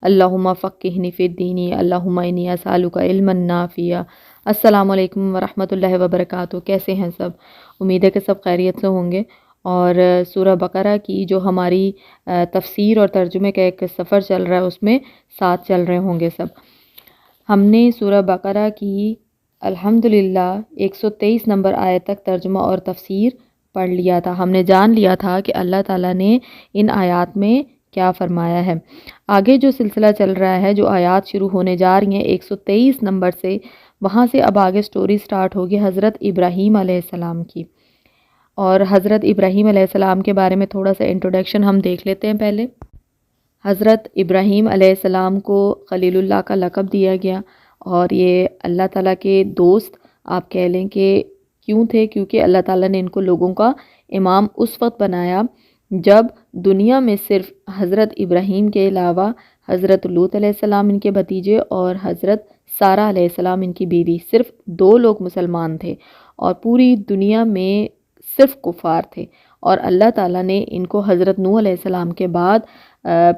اللہم فقہنی فی الدین، اللہم انی اسألک علما نافعا۔ السلام علیکم ورحمۃ اللہ وبرکاتہ۔ کیسے ہیں سب؟ امید ہے کہ سب خیریت سے ہوں گے۔ اور سورہ بقرہ کی جو ہماری تفسیر اور ترجمے کا ایک سفر چل رہا ہے، اس میں ساتھ چل رہے ہوں گے سب۔ ہم نے سورہ بقرہ کی الحمدللہ 123 نمبر آیت تک ترجمہ اور تفسیر پڑھ لیا تھا۔ ہم نے جان لیا تھا کہ اللہ تعالیٰ نے ان آیات میں کیا فرمایا ہے۔ آگے جو سلسلہ چل رہا ہے، جو آیات شروع ہونے جا رہی ہیں 123 نمبر سے، وہاں سے اب آگے سٹوری سٹارٹ ہوگی حضرت ابراہیم علیہ السلام کی۔ اور حضرت ابراہیم علیہ السلام کے بارے میں تھوڑا سا انٹروڈکشن ہم دیکھ لیتے ہیں پہلے۔ حضرت ابراہیم علیہ السلام کو خلیل اللہ کا لقب دیا گیا، اور یہ اللہ تعالیٰ کے دوست آپ کہہ لیں کہ کیوں تھے؟ کیونکہ اللہ تعالیٰ نے ان کو لوگوں کا امام اس وقت بنایا جب دنیا میں صرف حضرت ابراہیم کے علاوہ حضرت لوط علیہ السلام ان کے بھتیجے اور حضرت سارہ علیہ السلام ان کی بیوی، صرف 2 لوگ مسلمان تھے، اور پوری دنیا میں صرف کفار تھے۔ اور اللہ تعالیٰ نے ان کو حضرت نوح علیہ السلام کے بعد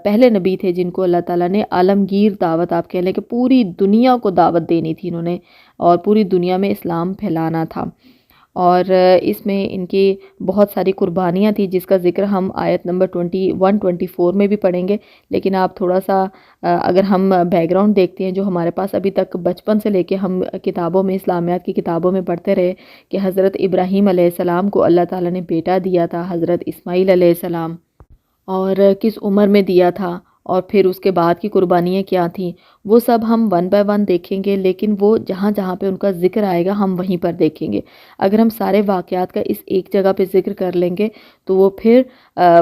پہلے نبی تھے جن کو اللہ تعالیٰ نے عالمگیر دعوت، آپ کہہ لیں کہ پوری دنیا کو دعوت دینی تھی انہوں نے، اور پوری دنیا میں اسلام پھیلانا تھا۔ اور اس میں ان کی بہت ساری قربانیاں تھیں، جس کا ذکر ہم آیت نمبر 21-24 میں بھی پڑھیں گے۔ لیکن آپ تھوڑا سا اگر ہم بیک گراؤنڈ دیکھتے ہیں جو ہمارے پاس ابھی تک بچپن سے لے کے ہم کتابوں میں، اسلامیات کی کتابوں میں پڑھتے رہے کہ حضرت ابراہیم علیہ السلام کو اللہ تعالیٰ نے بیٹا دیا تھا، حضرت اسماعیل علیہ السلام، اور کس عمر میں دیا تھا، اور پھر اس کے بعد کی قربانیاں کیا تھیں، وہ سب ہم 1 بائی 1 دیکھیں گے۔ لیکن وہ جہاں جہاں پہ ان کا ذکر آئے گا ہم وہیں پر دیکھیں گے۔ اگر ہم سارے واقعات کا اس ایک جگہ پہ ذکر کر لیں گے تو وہ پھر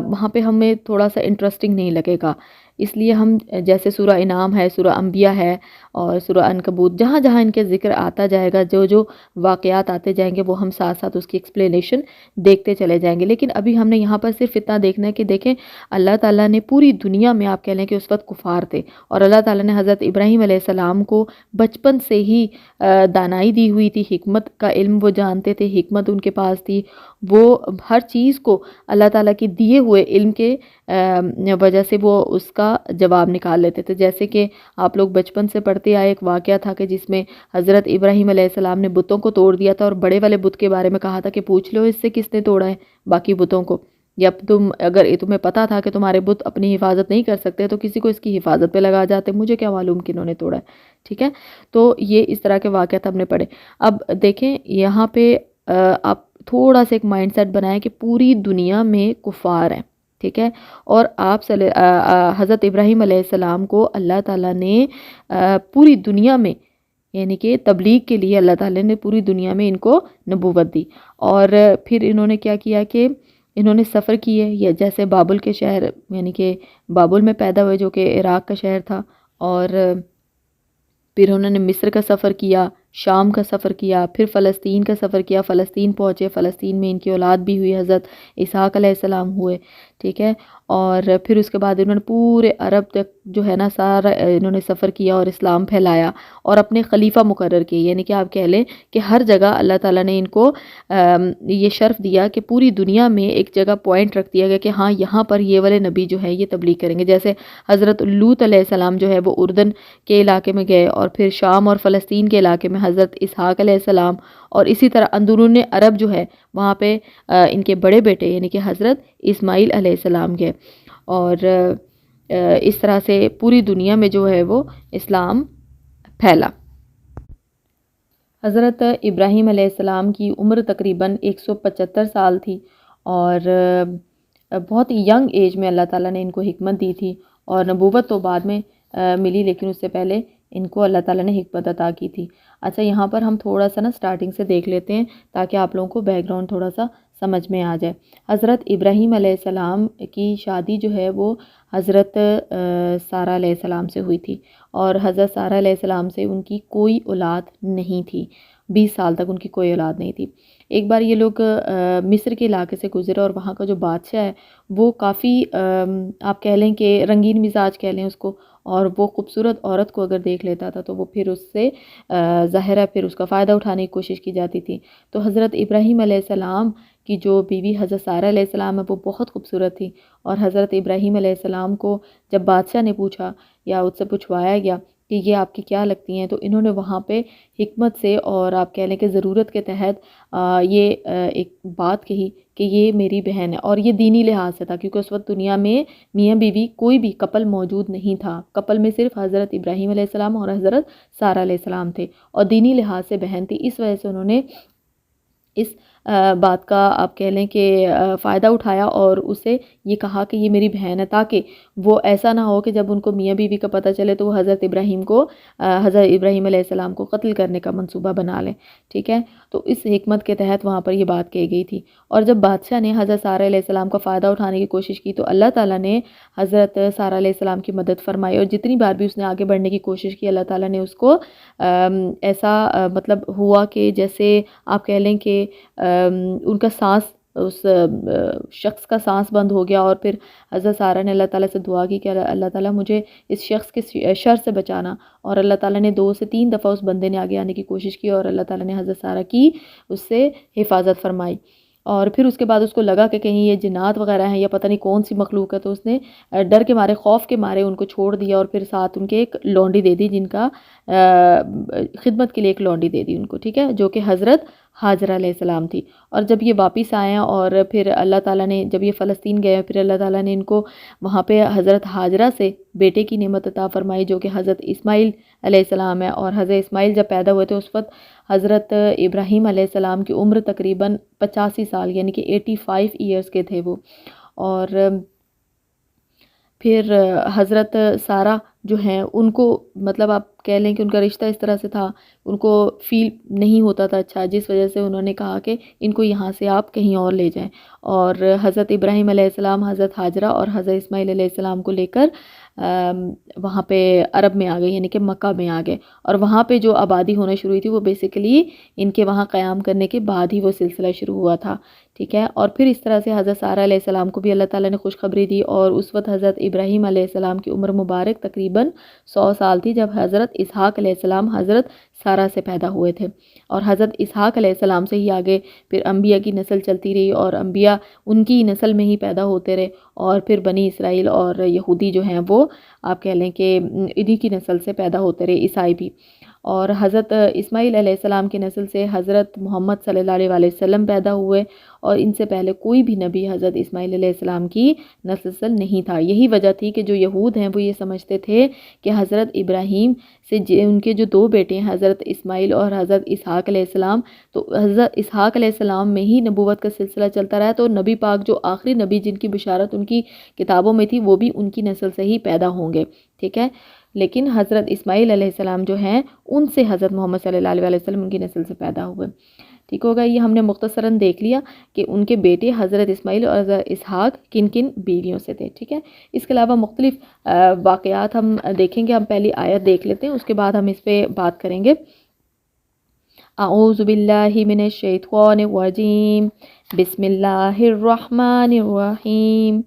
وہاں پہ ہمیں تھوڑا سا انٹرسٹنگ نہیں لگے گا۔ اس لیے ہم جیسے سورہ انعام ہے، سورہ انبیاء ہے، اور سورہ عنکبوت، جہاں جہاں ان کے ذکر آتا جائے گا، جو جو واقعات آتے جائیں گے، وہ ہم ساتھ ساتھ اس کی ایکسپلینیشن دیکھتے چلے جائیں گے۔ لیکن ابھی ہم نے یہاں پر صرف اتنا دیکھنا ہے کہ دیکھیں اللہ تعالیٰ نے پوری دنیا میں، آپ کہہ لیں کہ اس وقت کفار تھے، اور اللہ تعالیٰ نے حضرت ابراہیم علیہ السلام کو بچپن سے ہی دانائی دی ہوئی تھی، حکمت کا علم وہ جانتے تھے، حکمت ان کے پاس تھی، وہ ہر چیز کو اللہ تعالیٰ کے دیے ہوئے علم کے وجہ سے وہ اس کا جواب نکال لیتے تھے۔ جیسے کہ آپ لوگ بچپن سے پڑھتے آئے، ایک واقعہ تھا کہ جس میں حضرت ابراہیم علیہ السلام نے بتوں کو توڑ دیا تھا، اور بڑے والے بت کے بارے میں کہا تھا کہ پوچھ لو اس سے کس نے توڑا ہے باقی بتوں کو، یا اگر تمہیں پتا تھا کہ تمہارے بت اپنی حفاظت نہیں کر سکتے تو کسی کو اس کی حفاظت پہ لگا جاتے، مجھے کیا معلوم کہ انہوں نے توڑا ہے۔ ٹھیک ہے، تو یہ اس طرح کے واقعات ہم نے پڑھے۔ اب دیکھیں یہاں پہ آپ تھوڑا سا ایک مائنڈ سیٹ بنائیں کہ پوری دنیا میں کفار ہیں، ٹھیک ہے، اور آپ حضرت ابراہیم علیہ السلام کو اللہ تعالیٰ نے پوری دنیا میں، یعنی کہ تبلیغ کے لیے اللہ تعالیٰ نے پوری دنیا میں ان کو نبوت دی۔ اور پھر انہوں نے کیا کیا کہ انہوں نے سفر کیے، یا جیسے بابل کے شہر، یعنی کہ بابل میں پیدا ہوئے جو کہ عراق کا شہر تھا، اور پھر انہوں نے مصر کا سفر کیا، شام کا سفر کیا، پھر فلسطین کا سفر کیا، فلسطین پہنچے، فلسطین میں ان کی اولاد بھی ہوئی، حضرت اسحاق علیہ السلام ہوئے، ٹھیک ہے، اور پھر اس کے بعد انہوں نے پورے عرب تک جو ہے نا سارا انہوں نے سفر کیا اور اسلام پھیلایا، اور اپنے خلیفہ مقرر کیے، یعنی کہ آپ کہہ لیں کہ ہر جگہ اللہ تعالیٰ نے ان کو یہ شرف دیا کہ پوری دنیا میں ایک جگہ پوائنٹ رکھ دیا گیا کہ ہاں یہاں پر یہ والے نبی جو ہے یہ تبلیغ کریں گے۔ جیسے حضرت لوط علیہ السلام جو ہے وہ اردن کے علاقے میں گئے، اور پھر شام اور فلسطین کے علاقے میں حضرت اسحاق علیہ السلام، اور اسی طرح اندرون عرب جو ہے وہاں پہ ان کے بڑے بیٹے یعنی کہ حضرت اسماعیل علیہ السلام گئے، اور اس طرح سے پوری دنیا میں جو ہے وہ اسلام پھیلا۔ حضرت ابراہیم علیہ السلام کی عمر تقریباً 175 سال تھی، اور بہت ینگ ایج میں اللہ تعالیٰ نے ان کو حکمت دی تھی، اور نبوت تو بعد میں ملی، لیکن اس سے پہلے ان کو اللہ تعالیٰ نے حکمت عطا کی تھی۔ اچھا، یہاں پر ہم تھوڑا سا نا سٹارٹنگ سے دیکھ لیتے ہیں تاکہ آپ لوگوں کو بیک گراؤنڈ تھوڑا سا سمجھ میں آ جائے۔ حضرت ابراہیم علیہ السلام کی شادی جو ہے وہ حضرت سارہ علیہ السلام سے ہوئی تھی، اور حضرت سارہ علیہ السلام سے ان کی کوئی اولاد نہیں تھی، 20 سال تک ان کی کوئی اولاد نہیں تھی۔ ایک بار یہ لوگ مصر کے علاقے سے گزرے اور وہاں کا جو بادشاہ ہے وہ کافی آپ کہہ لیں کہ رنگین مزاج کہہ لیں اس کو، اور وہ خوبصورت عورت کو اگر دیکھ لیتا تھا تو وہ پھر اس سے ظاہر ہے پھر اس کا فائدہ اٹھانے کی کوشش کی جاتی تھی۔ تو حضرت ابراہیم علیہ السلام کی جو بیوی حضرت سارہ علیہ السلام ہے وہ بہت خوبصورت تھی، اور حضرت ابراہیم علیہ السلام کو جب بادشاہ نے پوچھا یا اس سے پوچھوایا گیا کہ یہ آپ کی کیا لگتی ہیں، تو انہوں نے وہاں پہ حکمت سے اور آپ کہہ لیں کہ ضرورت کے تحت یہ ایک بات کہی کہ یہ میری بہن ہے، اور یہ دینی لحاظ سے تھا کیونکہ اس وقت دنیا میں میاں بیوی کوئی بھی کپل موجود نہیں تھا، کپل میں صرف حضرت ابراہیم علیہ السلام اور حضرت سارہ علیہ السلام تھے، اور دینی لحاظ سے بہن تھی، اس وجہ سے انہوں نے اس بات کا آپ کہہ لیں کہ فائدہ اٹھایا اور اسے یہ کہا کہ یہ میری بہن ہے، تاکہ وہ ایسا نہ ہو کہ جب ان کو میاں بیوی کا پتہ چلے تو وہ حضرت ابراہیم علیہ السلام کو قتل کرنے کا منصوبہ بنا لیں، ٹھیک ہے۔ تو اس حکمت کے تحت وہاں پر یہ بات کہی گئی تھی، اور جب بادشاہ نے حضرت سارہ علیہ السلام کا فائدہ اٹھانے کی کوشش کی تو اللہ تعالیٰ نے حضرت سارہ علیہ السلام کی مدد فرمائی، اور جتنی بار بھی اس نے آگے بڑھنے کی کوشش کی اللہ تعالیٰ نے اس کو ایسا مطلب ہوا کہ جیسے آپ کہہ لیں کہ ان کا سانس اس شخص کا سانس بند ہو گیا، اور پھر حضرت سارہ نے اللہ تعالیٰ سے دعا کی کہ اللہ تعالیٰ مجھے اس شخص کے شر سے بچانا، اور اللہ تعالیٰ نے 2 سے 3 دفعہ اس بندے نے آگے آنے کی کوشش کی، اور اللہ تعالیٰ نے حضرت سارہ کی اس سے حفاظت فرمائی۔ اور پھر اس کے بعد اس کو لگا کہ کہیں یہ جنات وغیرہ ہیں یا پتہ نہیں کون سی مخلوق ہے، تو اس نے ڈر کے مارے خوف کے مارے ان کو چھوڑ دیا، اور پھر ساتھ ان کے ایک لونڈی دے دی، جن کا خدمت کے لیے ایک لونڈی دے دی ان کو، ٹھیک ہے، جو کہ حضرت ہاجرہ علیہ السلام تھی۔ اور جب یہ واپس آئے اور پھر اللہ تعالیٰ نے جب یہ فلسطین گئے پھر اللہ تعالیٰ نے ان کو وہاں پہ حضرت ہاجرہ سے بیٹے کی نعمت عطا فرمائی جو کہ حضرت اسماعیل علیہ السلام ہے، اور حضرت اسماعیل جب پیدا ہوئے تھے اس وقت حضرت ابراہیم علیہ السلام کی عمر تقریباً 85 سال یعنی کہ 85 ایئرس کے تھے وہ، اور پھر حضرت سارہ جو ہیں ان کو مطلب آپ کہہ لیں کہ ان کا رشتہ اس طرح سے تھا، ان کو فیل نہیں ہوتا تھا اچھا، جس وجہ سے انہوں نے کہا کہ ان کو یہاں سے آپ کہیں اور لے جائیں، اور حضرت ابراہیم علیہ السلام حضرت ہاجرہ اور حضرت اسماعیل علیہ السلام کو لے کر وہاں پہ عرب میں آ گئے یعنی کہ مکہ میں آ گئے، اور وہاں پہ جو آبادی ہونا شروع ہوئی تھی وہ بیسیکلی ان کے وہاں قیام کرنے کے بعد ہی وہ سلسلہ شروع ہوا تھا، ٹھیک ہے۔ اور پھر اس طرح سے حضرت سارہ علیہ السلام کو بھی اللہ تعالیٰ نے خوشخبری دی، اور اس وقت حضرت ابراہیم علیہ السلام کی عمر مبارک تقریباً 100 سال تھی جب حضرت اسحاق علیہ السلام حضرت سارہ سے پیدا ہوئے تھے، اور حضرت اسحاق علیہ السلام سے ہی آگے پھر انبیاء کی نسل چلتی رہی، اور انبیاء ان کی نسل میں ہی پیدا ہوتے رہے، اور پھر بنی اسرائیل اور یہودی جو ہیں وہ آپ کہہ لیں کہ انہی کی نسل سے پیدا ہوتے رہے، عیسائی بھی۔ اور حضرت اسماعیل علیہ السلام کی نسل سے حضرت محمد صلی اللہ علیہ وسلم پیدا ہوئے، اور ان سے پہلے کوئی بھی نبی حضرت اسماعیل علیہ السلام کی نسل سے نہیں تھا۔ یہی وجہ تھی کہ جو یہود ہیں وہ یہ سمجھتے تھے کہ حضرت ابراہیم سے ان کے جو 2 بیٹے ہیں حضرت اسماعیل اور حضرت اسحاق علیہ السلام، تو حضرت اسحاق علیہ السلام میں ہی نبوت کا سلسلہ چلتا رہا، تو نبی پاک جو آخری نبی جن کی بشارت ان کی کتابوں میں تھی وہ بھی ان کی نسل سے ہی پیدا ہوں گے، ٹھیک ہے۔ لیکن حضرت اسماعیل علیہ السلام جو ہیں ان سے حضرت محمد صلی اللہ علیہ وسلم ان کی نسل سے پیدا ہوئے، ٹھیک ہوگا۔ یہ ہم نے مختصراً دیکھ لیا کہ ان کے بیٹے حضرت اسماعیل اور حضرت اسحاق کن کن بیویوں سے تھے، ٹھیک ہے۔ اس کے علاوہ مختلف واقعات ہم دیکھیں گے، ہم پہلی آیت دیکھ لیتے ہیں، اس کے بعد ہم اس پہ بات کریں گے۔ اعوذ باللہ من الشیطان الرجیم، بسم اللہ الرحمن الرحیم،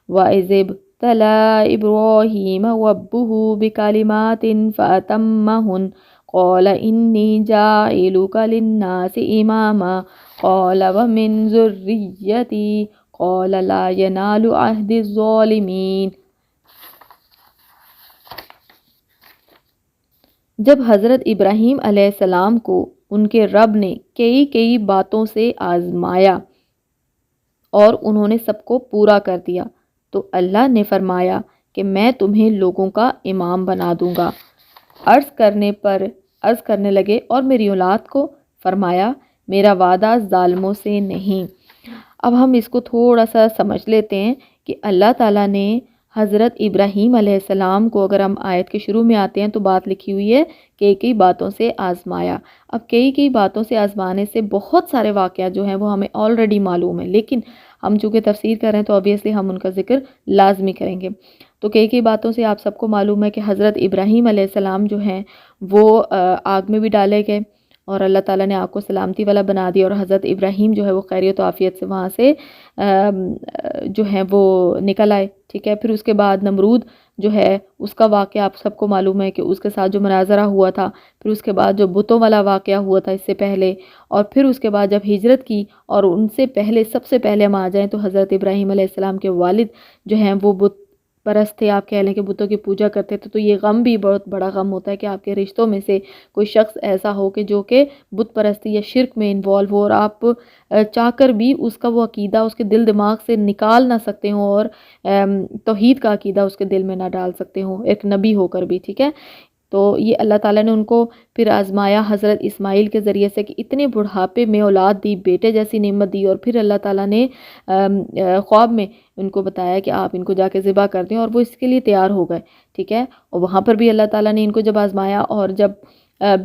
وَإِذِ ابْتَلَىٰ إِبْرَاهِيمَ رَبُّهُ بِكَلِمَاتٍ فَأَتَمَّهُنَّ قَالَ إِنِّي جَاعِلُكَ لِلنَّاسِ إِمَامًا قَالَ وَمِن ذُرِّيَّتِي قَالَ لَا يَنَالُ عَهْدِي الظَّالِمِينَ۔ جب حضرت ابراہیم علیہ السلام کو ان کے رب نے کئی باتوں سے آزمایا اور انہوں نے سب کو پورا کر دیا تو اللہ نے فرمایا کہ میں تمہیں لوگوں کا امام بنا دوں گا۔ عرض کرنے لگے اور میری اولاد کو؟ فرمایا میرا وعدہ ظالموں سے نہیں۔ اب ہم اس کو تھوڑا سا سمجھ لیتے ہیں کہ اللہ تعالیٰ نے حضرت ابراہیم علیہ السلام کو، اگر ہم آیت کے شروع میں آتے ہیں تو بات لکھی ہوئی ہے کئی باتوں سے آزمایا۔ اب کئی باتوں سے آزمانے سے بہت سارے واقعات جو ہیں وہ ہمیں آلریڈی معلوم ہیں، لیکن ہم چونکہ تفسیر کر رہے ہیں تو obviously ہم ان کا ذکر لازمی کریں گے۔ تو کئی باتوں سے آپ سب کو معلوم ہے کہ حضرت ابراہیم علیہ السلام جو ہیں وہ آگ میں بھی ڈالے گئے، اور اللہ تعالیٰ نے آپ کو سلامتی والا بنا دیا، اور حضرت ابراہیم جو ہے وہ خیریت و عافیت سے وہاں سے جو ہیں وہ نکل آئے، ٹھیک ہے۔ پھر اس کے بعد نمرود جو ہے اس کا واقعہ آپ سب کو معلوم ہے کہ اس کے ساتھ جو مناظرہ ہوا تھا، پھر اس کے بعد جو بتوں والا واقعہ ہوا تھا اس سے پہلے، اور پھر اس کے بعد جب ہجرت کی، اور ان سے پہلے سب سے پہلے ہم آ جائیں تو حضرت ابراہیم علیہ السلام کے والد جو ہیں وہ بت پرست تھے، آپ کہہ لیں کہ بتوں کی پوجا کرتے تھے۔ تو یہ غم بھی بہت بڑا غم ہوتا ہے کہ آپ کے رشتوں میں سے کوئی شخص ایسا ہو کہ جو کہ بت پرستی یا شرک میں انوالو ہو، اور آپ چاہ کر بھی اس کا وہ عقیدہ اس کے دل دماغ سے نکال نہ سکتے ہوں، اور توحید کا عقیدہ اس کے دل میں نہ ڈال سکتے ہوں، ایک نبی ہو کر بھی، ٹھیک ہے۔ تو یہ اللہ تعالیٰ نے ان کو پھر آزمایا حضرت اسماعیل کے ذریعے سے کہ اتنے بڑھاپے میں اولاد دی، بیٹے جیسی نعمت دی، اور پھر اللہ تعالیٰ نے خواب میں ان کو بتایا کہ آپ ان کو جا کے ذبح کر دیں، اور وہ اس کے لیے تیار ہو گئے، ٹھیک ہے۔ اور وہاں پر بھی اللہ تعالیٰ نے ان کو جب آزمایا، اور جب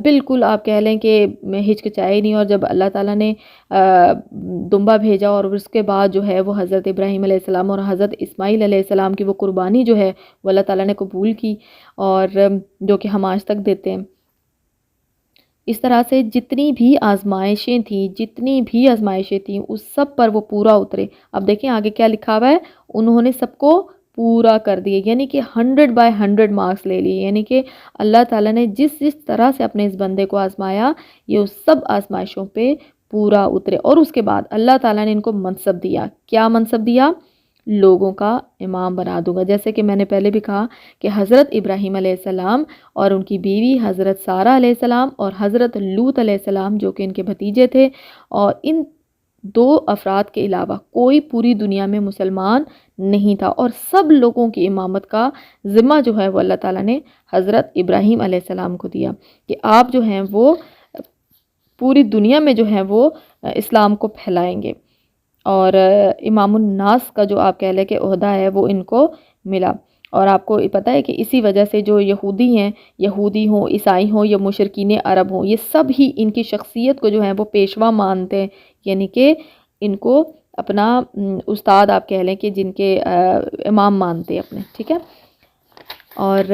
بالکل آپ کہہ لیں کہ ہچکچائے نہیں، اور جب اللہ تعالیٰ نے دمبا بھیجا، اور اس کے بعد جو ہے وہ حضرت ابراہیم علیہ السلام اور حضرت اسماعیل علیہ السلام کی وہ قربانی جو ہے وہ اللہ تعالیٰ نے قبول کی، اور جو کہ ہم آج تک دیتے ہیں۔ اس طرح سے جتنی بھی آزمائشیں تھیں اس سب پر وہ پورا اترے۔ اب دیکھیں آگے کیا لکھا ہوا ہے، انہوں نے سب کو پورا کر دیے، یعنی کہ 100/100 مارکس لے لیے، یعنی کہ اللہ تعالیٰ نے جس طرح سے اپنے اس بندے کو آزمایا، یہ اس سب آزمائشوں پہ پورا اترے۔ اور اس کے بعد اللہ تعالیٰ نے ان کو منصب دیا، کیا منصب دیا؟ لوگوں کا امام بنا دوں گا۔ جیسے کہ میں نے پہلے بھی کہا کہ حضرت ابراہیم علیہ السلام اور ان کی بیوی حضرت سارہ علیہ السلام اور حضرت لوط علیہ السلام جو کہ ان کے بھتیجے تھے، اور ان 2 افراد کے علاوہ کوئی پوری دنیا میں مسلمان نہیں تھا، اور سب لوگوں کی امامت کا ذمہ جو ہے وہ اللہ تعالیٰ نے حضرت ابراہیم علیہ السلام کو دیا کہ آپ جو ہیں وہ پوری دنیا میں جو ہیں وہ اسلام کو پھیلائیں گے، اور امام الناس کا جو آپ کہہ لیں کہ عہدہ ہے وہ ان کو ملا۔ اور آپ کو پتہ ہے کہ اسی وجہ سے جو یہودی ہیں، یہودی ہوں، عیسائی ہوں یا مشرکین عرب ہوں، یہ سب ہی ان کی شخصیت کو جو ہے وہ پیشوا مانتے ہیں، یعنی کہ ان کو اپنا استاد آپ کہہ لیں کہ جن کے امام مانتے ہیں اپنے، ٹھیک ہے۔ اور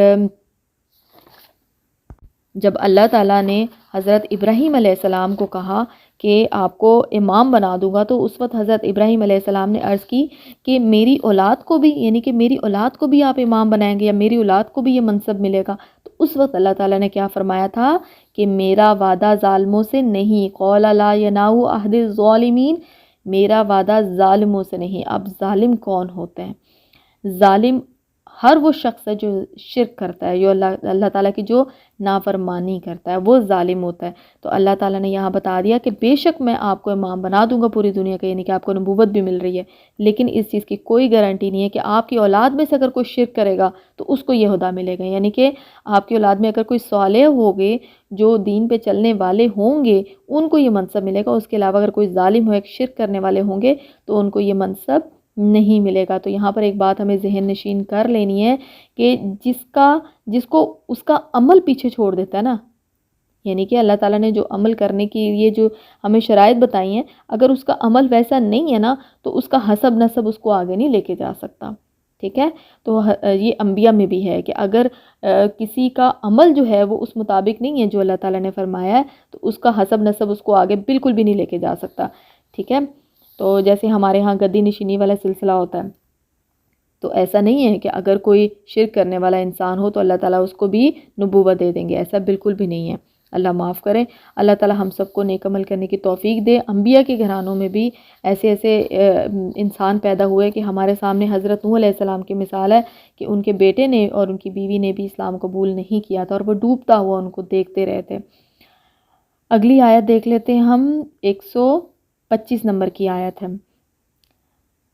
جب اللہ تعالیٰ نے حضرت ابراہیم علیہ السلام کو کہا کہ آپ کو امام بنا دوں گا، تو اس وقت حضرت ابراہیم علیہ السلام نے عرض کی کہ میری اولاد کو بھی، یعنی کہ میری اولاد کو بھی آپ امام بنائیں گے، یا میری اولاد کو بھی یہ منصب ملے گا؟ تو اس وقت اللہ تعالیٰ نے کیا فرمایا تھا کہ میرا وعدہ ظالموں سے نہیں، قول لا ینال عہد الظالمین، میرا وعدہ ظالموں سے نہیں۔ اب ظالم کون ہوتے ہیں؟ ظالم ہر وہ شخص ہے جو شرک کرتا ہے، جو اللہ تعالیٰ کی جو نافرمانی کرتا ہے، وہ ظالم ہوتا ہے۔ تو اللہ تعالیٰ نے یہاں بتا دیا کہ بے شک میں آپ کو امام بنا دوں گا پوری دنیا کا، یعنی کہ آپ کو نبوت بھی مل رہی ہے، لیکن اس چیز کی کوئی گارنٹی نہیں ہے کہ آپ کی اولاد میں سے اگر کوئی شرک کرے گا تو اس کو یہ عہدہ ملے گا، یعنی کہ آپ کی اولاد میں اگر کوئی صالح ہوگے جو دین پہ چلنے والے ہوں گے ان کو یہ منصب ملے گا، اس کے علاوہ اگر کوئی ظالم ہو، ایک شرک کرنے والے ہوں گے تو ان کو یہ منصب نہیں ملے گا۔ تو یہاں پر ایک بات ہمیں ذہن نشین کر لینی ہے کہ جس کو اس کا عمل پیچھے چھوڑ دیتا ہے نا، یعنی کہ اللہ تعالیٰ نے جو عمل کرنے کی یہ جو ہمیں شرائط بتائی ہیں، اگر اس کا عمل ویسا نہیں ہے نا تو اس کا حسب نسب اس کو آگے نہیں لے کے جا سکتا، ٹھیک ہے۔ تو یہ انبیاء میں بھی ہے کہ اگر کسی کا عمل جو ہے وہ اس مطابق نہیں ہے جو اللہ تعالیٰ نے فرمایا ہے تو اس کا حسب نسب اس کو آگے بالکل بھی نہیں لے کے جا سکتا، ٹھیک ہے۔ تو جیسے ہمارے ہاں گدی نشینی والا سلسلہ ہوتا ہے، تو ایسا نہیں ہے کہ اگر کوئی شرک کرنے والا انسان ہو تو اللہ تعالیٰ اس کو بھی نبوت دے دیں گے، ایسا بالکل بھی نہیں ہے۔ اللہ معاف کرے، اللہ تعالیٰ ہم سب کو نیک عمل کرنے کی توفیق دے۔ انبیاء کے گھرانوں میں بھی ایسے انسان پیدا ہوئے کہ ہمارے سامنے حضرت نوح علیہ السلام کی مثال ہے کہ ان کے بیٹے نے اور ان کی بیوی نے بھی اسلام قبول نہیں کیا تھا، اور وہ ڈوبتا ہوا ان کو دیکھتے رہے تھے۔ اگلی آیت دیکھ لیتے ہیں ہم، 125 نمبر کی آیت ہے۔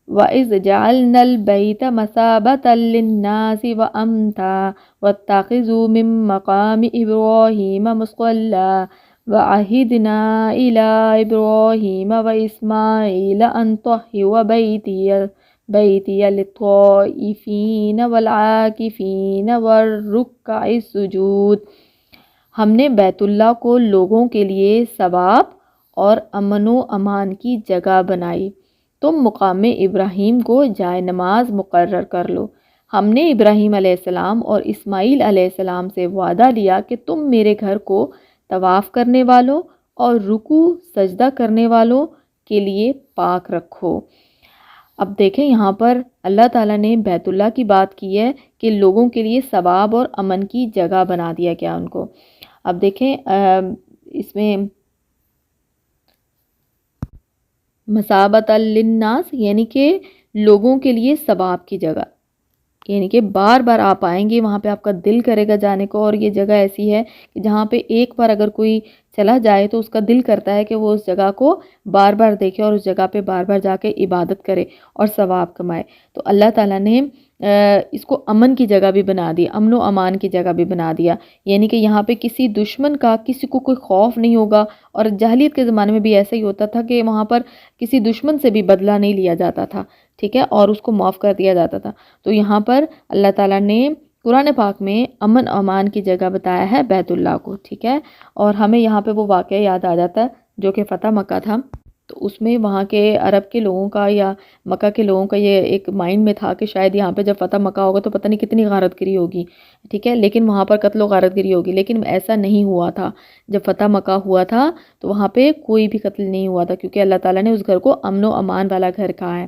وَإِذْ جَعَلْنَا الْبَيْتَ مَثَابَةً لِلنَّاسِ وَأَمْنًا وَاتَّخِذُوا مِن مَّقَامِ إِبْرَاهِيمَ مُصَلًّى وَعَهِدْنَا إِلَىٰ إِبْرَاهِيمَ وَإِسْمَاعِيلَ أَن طَهِّرَ بَيْتِيَ لِلطَّائِفِينَ وَالْعَاكِفِينَ وَالرُّكَّعِ السُّجُودِ۔ ہم نے بیت اللہ کو لوگوں کے لیے ثواب اور امن و امان کی جگہ بنائی، تم مقام ابراہیم کو جائے نماز مقرر کر لو۔ ہم نے ابراہیم علیہ السلام اور اسماعیل علیہ السلام سے وعدہ لیا کہ تم میرے گھر کو طواف کرنے والوں اور رکوع سجدہ کرنے والوں کے لیے پاک رکھو۔ اب دیکھیں یہاں پر اللہ تعالیٰ نے بیت اللہ کی بات کی ہے کہ لوگوں کے لیے ثواب اور امن کی جگہ بنا دیا گیا ان کو۔ اب دیکھیں اس میں مثابۃ للناس یعنی کہ لوگوں کے لیے ثواب کی جگہ، یعنی کہ بار بار آپ آئیں گے، وہاں پہ آپ کا دل کرے گا جانے کو، اور یہ جگہ ایسی ہے کہ جہاں پہ ایک بار اگر کوئی چلا جائے تو اس کا دل کرتا ہے کہ وہ اس جگہ کو بار بار دیکھے اور اس جگہ پہ بار بار جا کے عبادت کرے اور ثواب کمائے۔ تو اللہ تعالیٰ نے اس کو امن کی جگہ بھی بنا دی، امن و امان کی جگہ بھی بنا دیا، یعنی کہ یہاں پہ کسی دشمن کا کسی کو کوئی خوف نہیں ہوگا۔ اور جاہلیت کے زمانے میں بھی ایسا ہی ہوتا تھا کہ وہاں پر کسی دشمن سے بھی بدلہ نہیں لیا جاتا تھا، ٹھیک ہے، اور اس کو معاف کر دیا جاتا تھا۔ تو یہاں پر اللہ تعالیٰ نے قرآن پاک میں امن امان کی جگہ بتایا ہے بیت اللہ کو، ٹھیک ہے۔ اور ہمیں یہاں پہ وہ واقعہ یاد آ جاتا ہے جو کہ فتح مکہ تھا۔ تو اس میں وہاں کے عرب کے لوگوں کا یا مکہ کے لوگوں کا یہ ایک مائنڈ میں تھا کہ شاید یہاں پہ جب فتح مکہ ہوگا تو پتہ نہیں کتنی غارت گری ہوگی، ٹھیک ہے، لیکن وہاں پر قتل و غارت گری ہوگی، لیکن ایسا نہیں ہوا تھا۔ جب فتح مکہ ہوا تھا تو وہاں پہ کوئی بھی قتل نہیں ہوا تھا، کیونکہ اللہ تعالیٰ نے اس گھر کو امن و امان والا گھر کہا ہے،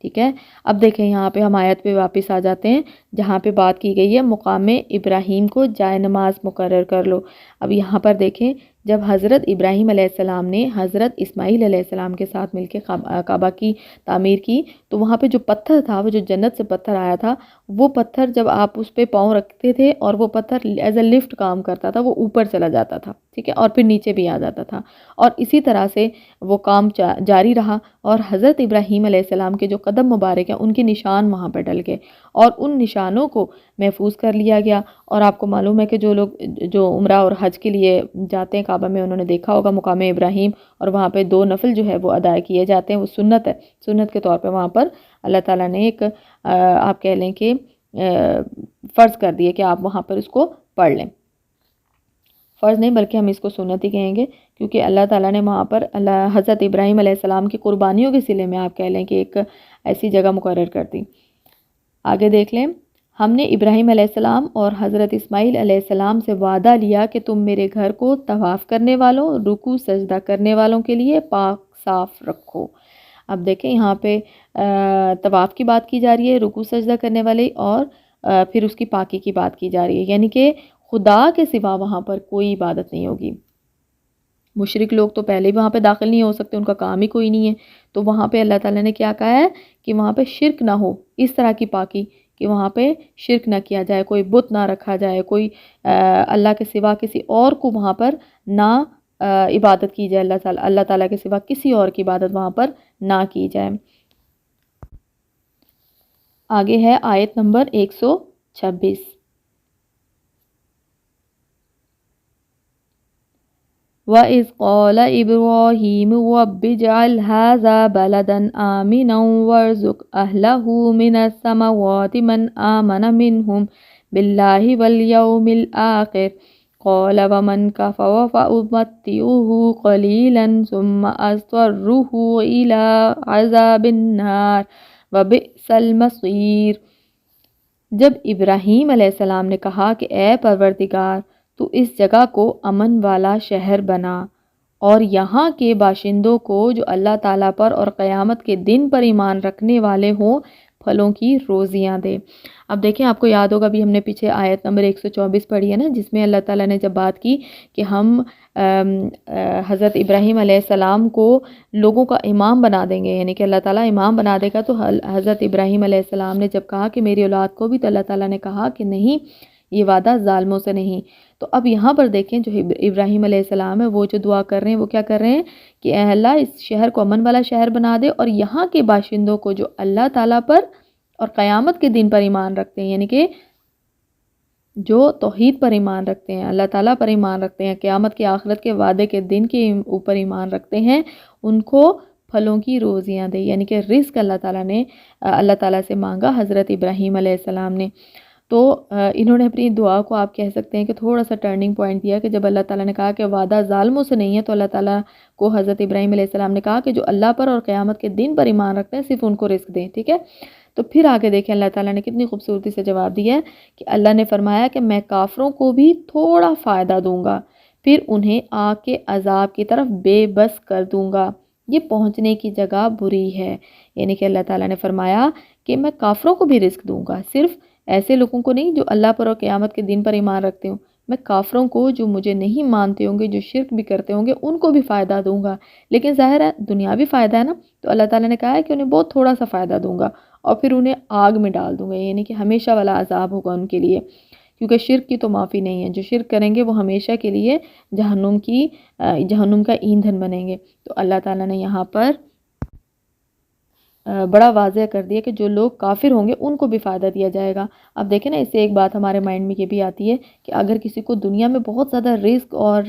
ٹھیک ہے۔ اب دیکھیں یہاں پہ ہم آیت پہ واپس آ جاتے ہیں جہاں پہ بات کی گئی ہے مقام ابراہیم کو جائے نماز مقرر کر لو۔ اب یہاں پر دیکھیں جب حضرت ابراہیم علیہ السلام نے حضرت اسماعیل علیہ السلام کے ساتھ مل کے کعبہ کی تعمیر کی، تو وہاں پہ جو پتھر تھا، وہ جو جنت سے پتھر آیا تھا، وہ پتھر جب آپ اس پہ پاؤں رکھتے تھے اور وہ پتھر ایز اے لفٹ کام کرتا تھا، وہ اوپر چلا جاتا تھا، ٹھیک ہے، اور پھر نیچے بھی آ جاتا تھا، اور اسی طرح سے وہ کام جاری رہا۔ اور حضرت ابراہیم علیہ السلام کے جو قدم مبارک ہیں ان کے نشان وہاں پہ ڈل گئے اور ان نشانوں کو محفوظ کر لیا گیا۔ اور آپ کو معلوم ہے کہ جو لوگ جو عمرہ اور حج کے لیے جاتے ہیں کعبہ میں، انہوں نے دیکھا ہوگا مقام ابراہیم، اور وہاں پہ 2 نفل جو ہے وہ ادا کیے جاتے ہیں، وہ سنت ہے، سنت کے طور پہ وہاں پر اللہ تعالیٰ نے ایک آپ کہہ لیں کہ فرض کر دیے کہ آپ وہاں پر اس کو پڑھ لیں۔ فرض نہیں بلکہ ہم اس کو سنت ہی کہیں گے، کیونکہ اللہ تعالیٰ نے وہاں پر حضرت ابراہیم علیہ السلام کی قربانیوں کے صلے میں آپ کہہ لیں کہ ایک ایسی جگہ مقرر کر دی۔ آگے دیکھ لیں، ہم نے ابراہیم علیہ السلام اور حضرت اسماعیل علیہ السلام سے وعدہ لیا کہ تم میرے گھر کو طواف کرنے والوں، رکوع سجدہ کرنے والوں کے لیے پاک صاف رکھو۔ اب دیکھیں یہاں پہ طواف کی بات کی جا رہی ہے، رکوع سجدہ کرنے والے، اور پھر اس کی پاکی کی بات کی جا رہی ہے، یعنی کہ خدا کے سوا وہاں پر کوئی عبادت نہیں ہوگی۔ مشرک لوگ تو پہلے ہی وہاں پہ داخل نہیں ہو سکتے، ان کا کام ہی کوئی نہیں ہے، تو وہاں پہ اللہ تعالیٰ نے کیا کہا ہے کہ وہاں پہ شرک نہ ہو، اس طرح کی پاکی کہ وہاں پہ شرک نہ کیا جائے، کوئی بت نہ رکھا جائے، کوئی اللہ کے سوا کسی اور کو وہاں پر نہ عبادت کی جائے، اللہ تعالیٰ کے سوا کسی اور کی عبادت وہاں پر نہ کی جائے۔ آگے ہے آیت نمبر 126۔ وَإِذْ قَالَ إِبْرَاهِيمُ رَبِّ اجْعَلْ هَٰذَا بَلَدًا آمِنًا وَارْزُقْ أَهْلَهُ مِنَ الثَّمَرَاتِ مَنْ آمَنَ مِنْهُمْ بِاللَّهِ وَالْيَوْمِ الْآخِرِ قَالَ وَمَنْ كَفَرَ فَأُمَتِّعُهُ قَلِيلًا ثُمَّ أَضْطَرُّهُ إِلَىٰ عَذَابِ النَّارِ وَبِئْسَ الْمَصِيرُ۔ جب ابراہیم علیہ السلام نے کہا کہ اے پروردگار، تو اس جگہ کو امن والا شہر بنا اور یہاں کے باشندوں کو جو اللہ تعالیٰ پر اور قیامت کے دن پر ایمان رکھنے والے ہوں پھلوں کی روزیاں دے۔ اب دیکھیں آپ کو یاد ہوگا بھی ہم نے پیچھے آیت نمبر 124 پڑھی ہے نا، جس میں اللہ تعالیٰ نے جب بات کی کہ ہم حضرت ابراہیم علیہ السلام کو لوگوں کا امام بنا دیں گے، یعنی کہ اللہ تعالیٰ امام بنا دے گا، تو حضرت ابراہیم علیہ السلام نے جب کہا کہ میری اولاد کو بھی، تو اللہ تعالیٰ نے کہا کہ نہیں، یہ وعدہ ظالموں سے نہیں۔ تو اب یہاں پر دیکھیں جو ابراہیم علیہ السلام ہے وہ جو دعا کر رہے ہیں وہ کیا کر رہے ہیں کہ اے اللہ اس شہر کو امن والا شہر بنا دے، اور یہاں کے باشندوں کو جو اللہ تعالیٰ پر اور قیامت کے دن پر ایمان رکھتے ہیں، یعنی کہ جو توحید پر ایمان رکھتے ہیں، اللہ تعالیٰ پر ایمان رکھتے ہیں، قیامت کے آخرت کے وعدے کے دن کے اوپر ایمان رکھتے ہیں، ان کو پھلوں کی روزیاں دے، یعنی کہ رزق اللہ تعالیٰ سے مانگا حضرت ابراہیم علیہ السلام نے۔ تو انہوں نے اپنی دعا کو آپ کہہ سکتے ہیں کہ تھوڑا سا ٹرننگ پوائنٹ دیا کہ جب اللہ تعالیٰ نے کہا کہ وعدہ ظالموں سے نہیں ہے، تو اللہ تعالیٰ کو حضرت ابراہیم علیہ السلام نے کہا کہ جو اللہ پر اور قیامت کے دن پر ایمان رکھتے ہیں صرف ان کو رزق دیں، ٹھیک ہے۔ تو پھر آگے دیکھیں اللہ تعالیٰ نے کتنی خوبصورتی سے جواب دیا ہے کہ اللہ نے فرمایا کہ میں کافروں کو بھی تھوڑا فائدہ دوں گا، پھر انہیں آگ کے عذاب کی طرف بے بس کر دوں گا، یہ پہنچنے کی جگہ بری ہے۔ یعنی کہ اللہ تعالیٰ نے فرمایا کہ میں کافروں کو بھی رزق دوں گا، صرف ایسے لوگوں کو نہیں جو اللہ پر اور قیامت کے دن پر ایمان رکھتے ہوں، میں کافروں کو جو مجھے نہیں مانتے ہوں گے، جو شرک بھی کرتے ہوں گے، ان کو بھی فائدہ دوں گا۔ لیکن ظاہر ہے دنیاوی فائدہ ہے نا، تو اللہ تعالیٰ نے کہا ہے کہ انہیں بہت تھوڑا سا فائدہ دوں گا اور پھر انہیں آگ میں ڈال دوں گا، یعنی کہ ہمیشہ والا عذاب ہوگا ان کے لیے، کیونکہ شرک کی تو معافی نہیں ہے۔ جو شرک کریں گے وہ ہمیشہ کے لیے جہنم کا ایندھن بنیں گے۔ تو اللہ تعالیٰ نے یہاں پر بڑا واضح کر دیا کہ جو لوگ کافر ہوں گے ان کو بھی فائدہ دیا جائے گا۔ اب دیکھیں نا، اس سے ایک بات ہمارے مائنڈ میں یہ بھی آتی ہے کہ اگر کسی کو دنیا میں بہت زیادہ رزق اور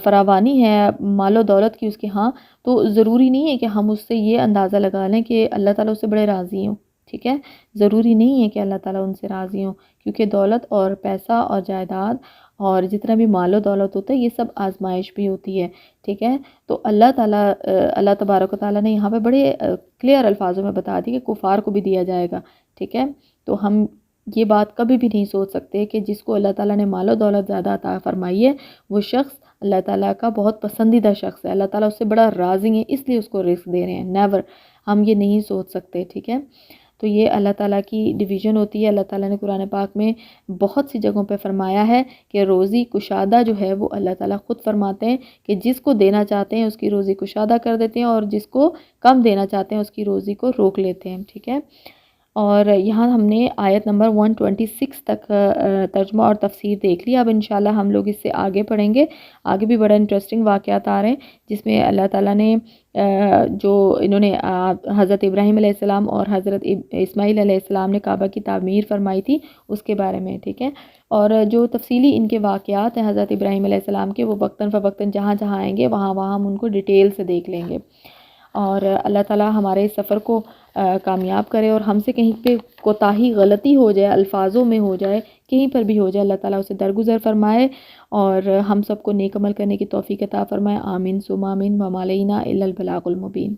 فراوانی ہے مال و دولت کی اس کے ہاں، تو ضروری نہیں ہے کہ ہم اس سے یہ اندازہ لگا لیں کہ اللہ تعالیٰ اس سے بڑے راضی ہوں، ٹھیک ہے؟ ضروری نہیں ہے کہ اللہ تعالیٰ ان سے راضی ہوں، کیونکہ دولت اور پیسہ اور جائیداد اور جتنا بھی مال و دولت ہوتا ہے یہ سب آزمائش بھی ہوتی ہے، ٹھیک ہے؟ تو اللہ تبارک و تعالیٰ نے یہاں پہ بڑے کلیئر الفاظوں میں بتا دی کہ کفار کو بھی دیا جائے گا، ٹھیک ہے؟ تو ہم یہ بات کبھی بھی نہیں سوچ سکتے کہ جس کو اللہ تعالیٰ نے مال و دولت زیادہ عطا فرمائی ہے وہ شخص اللہ تعالیٰ کا بہت پسندیدہ شخص ہے، اللہ تعالیٰ اس سے بڑا راضی ہے اس لیے اس کو رزق دے رہے ہیں، نیور، ہم یہ نہیں سوچ سکتے، ٹھیک ہے؟ تو یہ اللہ تعالیٰ کی ڈویژن ہوتی ہے۔ اللہ تعالیٰ نے قرآن پاک میں بہت سی جگہوں پہ فرمایا ہے کہ روزی کشادہ جو ہے وہ اللہ تعالیٰ خود فرماتے ہیں کہ جس کو دینا چاہتے ہیں اس کی روزی کشادہ کر دیتے ہیں اور جس کو کم دینا چاہتے ہیں اس کی روزی کو روک لیتے ہیں، ٹھیک ہے؟ اور یہاں ہم نے آیت نمبر 126 تک ترجمہ اور تفسیر دیکھ لی۔ اب انشاءاللہ ہم لوگ اس سے آگے پڑھیں گے، آگے بھی بڑا انٹرسٹنگ واقعات آ رہے ہیں جس میں اللہ تعالیٰ نے جو انہوں نے حضرت ابراہیم علیہ السلام اور حضرت اسماعیل علیہ السلام نے کعبہ کی تعمیر فرمائی تھی اس کے بارے میں، ٹھیک ہے؟ اور جو تفصیلی ان کے واقعات ہیں حضرت ابراہیم علیہ السلام کے، وہ وقتاً فوقتاً جہاں جہاں آئیں گے وہاں وہاں ہم ان کو ڈیٹیل سے دیکھ لیں گے۔ اور اللہ تعالیٰ ہمارے اس سفر کو کامیاب کرے، اور ہم سے کہیں پہ کوتاہی غلطی ہو جائے، الفاظوں میں ہو جائے، کہیں پر بھی ہو جائے، اللہ تعالیٰ اسے درگزر فرمائے اور ہم سب کو نیک عمل کرنے کی توفیق عطا فرمائے۔ آمین ثم آمین، وما علینا الا البلاغ المبین۔